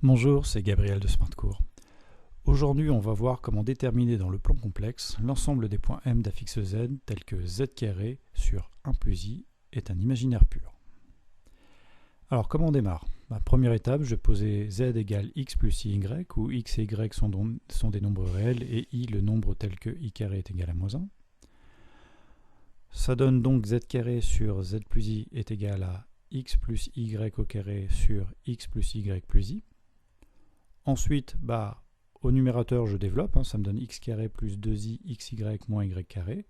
Bonjour, c'est Gabriel de SmartCours. Aujourd'hui, on va voir comment déterminer dans le plan complexe l'ensemble des points M d'un fixe z tel que z carré sur 1 plus i est un imaginaire pur. Alors comment on démarre? Première étape, je vais poser z égale x plus i y, où x et y sont des nombres réels et i le nombre tel que i carré est égal à moins 1. Ça donne donc z carré sur z plus i est égal à x plus y au carré sur x plus y plus i. Ensuite, au numérateur, je développe, ça me donne x carré plus 2i xy moins y carré.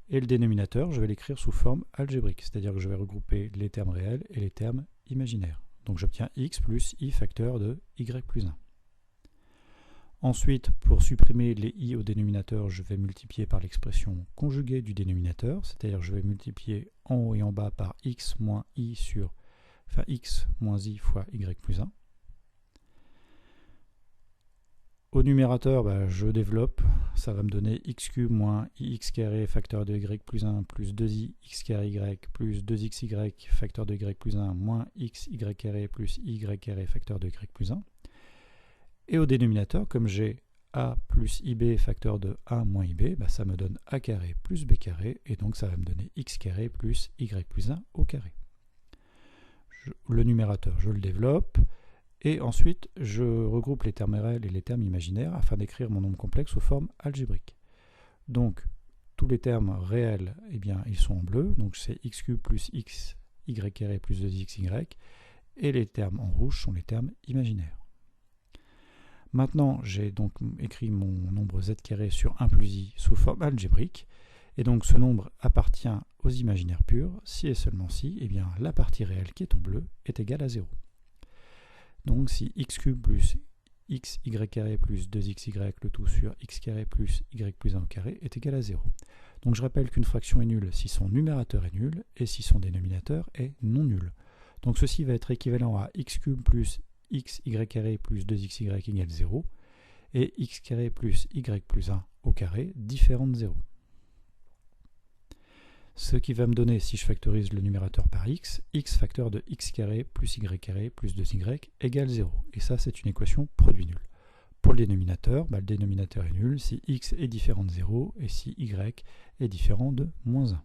Et le dénominateur, je vais l'écrire sous forme algébrique, c'est-à-dire que je vais regrouper les termes réels et les termes imaginaires. Donc j'obtiens x plus i facteur de y plus 1. Ensuite, pour supprimer les i au dénominateur, je vais multiplier par l'expression conjuguée du dénominateur, c'est-à-dire que je vais multiplier en haut et en bas par x moins i x moins i fois y plus 1. Au numérateur, je développe, ça va me donner x cube moins ix carré facteur de y plus 1 plus 2i x carré y plus 2xy facteur de y plus 1 moins xy carré plus y carré facteur de y plus 1. Et au dénominateur, comme j'ai a plus ib facteur de a moins ib, ça me donne a carré plus b carré, et donc ça va me donner x carré plus y plus 1 au carré. Le numérateur, je le développe. Et ensuite, je regroupe les termes réels et les termes imaginaires afin d'écrire mon nombre complexe sous forme algébrique. Donc, tous les termes réels, ils sont en bleu. Donc, c'est x cube plus x y carré plus 2xy. Et les termes en rouge sont les termes imaginaires. Maintenant, j'ai donc écrit mon nombre z carré sur 1 plus i sous forme algébrique. Et donc, ce nombre appartient aux imaginaires purs si et seulement si la partie réelle qui est en bleu est égale à 0. Donc si x cube plus xy carré plus 2xy le tout sur x carré plus y plus 1 au carré est égal à 0. Donc je rappelle qu'une fraction est nulle si son numérateur est nul et si son dénominateur est non nul. Donc ceci va être équivalent à x cube plus xy carré plus 2xy égale 0 et x carré plus y plus 1 au carré différent de 0. Ce qui va me donner, si je factorise le numérateur par x facteur de x carré plus y carré plus 2y égale 0. Et ça, c'est une équation produit nul. Pour le dénominateur est nul si x est différent de 0 et si y est différent de moins 1.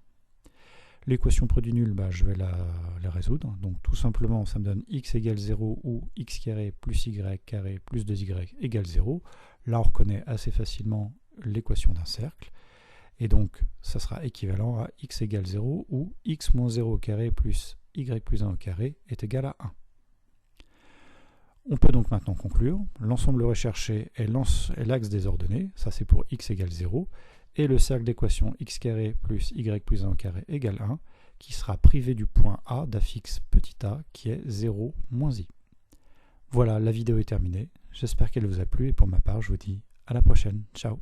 L'équation produit nul, je vais la résoudre. Donc tout simplement, ça me donne x égale 0 ou x carré plus y carré plus 2y égale 0. Là, on reconnaît assez facilement l'équation d'un cercle. Et donc, ça sera équivalent à x égale 0 où x moins 0 au carré plus y plus 1 au carré est égal à 1. On peut donc maintenant conclure. L'ensemble recherché est l'axe des ordonnées, ça c'est pour x égale 0, et le cercle d'équation x carré plus y plus 1 au carré égale 1, qui sera privé du point A d'affixe petit a qui est 0 moins i. Voilà, la vidéo est terminée. J'espère qu'elle vous a plu et pour ma part, je vous dis à la prochaine. Ciao.